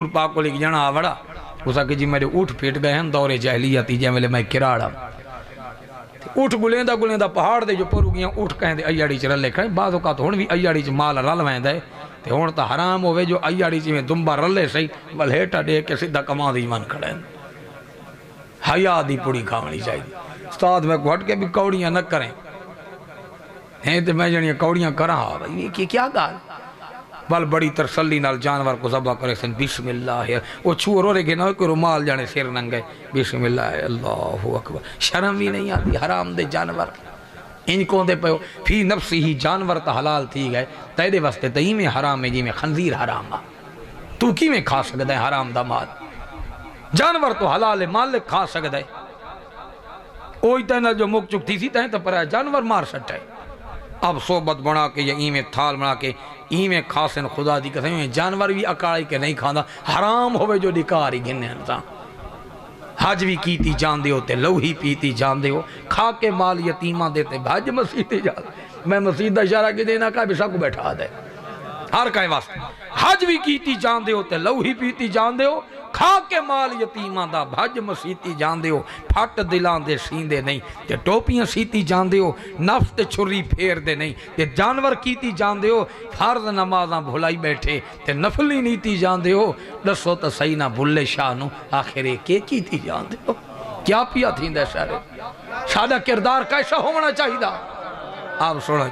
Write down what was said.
پاک کو لے کے جانا آوڑا اسا کہ جی میرے اٹھ پھٹ گئے ہیں دور جاہلیتی جے ملے میں کراڑا اٹھ گلیندہ پہاڑ دے جو پرو گیاں اٹھ کہیں دے ایاڑی چ رلے کھڑے بعض اوقات ہون بھی ایاڑی چ مال رل ویندے تے ہون تا حرام ہوے جو ایاڑی چ میں دمبا رلے سہی ول ہیٹا ڈے کے سیدھا کما دی من کھڑے حیا دی پڑی کھاونی چاہیے استاد میں گھٹ کے بھی کوڑیاں نہ کریں ہیں تے میں جڑیاں کوڑیاں کراں بھئی یہ کیا گال بل بڑی ترسلی نال جانور کو ذبح کرے سن بسم اللہ وہ چھو رو رہے کہ نہ کوئی رومال جانے سر ننگے بسم اللہ اللہ اکبر شرم بھی نہیں آتی حرام دے جانور ان کو دے پہو فی نفسی ہی جانور تا حلال تھی گئے تیدے واسطے تہی میں حرام ہے جی میں خنزیر حرام ہے تو کی میں کھا سکتا ہے حرام دا مال جانور تو حلال ہے مالک کھا سکتا ہے اوہی تینا جو مک چک تھی سی تہیں تو پر جانور مار سکتا ہے اب صحبت بنا کے یا ایمیں تھال بنا کے ایمیں خاصن خدا دی قسم میں جانور بھی اکاڑی کے نہیں کھانا حرام ہوئے جو ڈکاری گھنے انسان حج بھی کیتی جان دے ہوتے لوہی پیتی جان دے ہو کھا کے مال یتیمہ دیتے بھاج مسیحتے جان میں مسیح دا اشارہ کے دینا کہا بشا کو بیٹھا دے ہر کہیں واسطے حج بھی کیتی جان دے ہوتے لوہی پیتی جان دے ہو کھا کے مال یتیمہ دا بھج مسیحتی جان دے ہو پھٹ دلان دے سیندے نہیں تے ٹوپیاں سیتی جان دے ہو نفس تے چھری پھیر دے نہیں تے جانور کیتی جان دے ہو فرض نمازاں بھلائی بیٹھے تے نفلی نیتی جان دے ہو دسو تا صحیح نہ بھلے شاہ آخرے کے کیتی جان دے ہو کیا پیا تھی دے سارے سادہ کردار کیسا ہونا چاہیے آپ سوڑا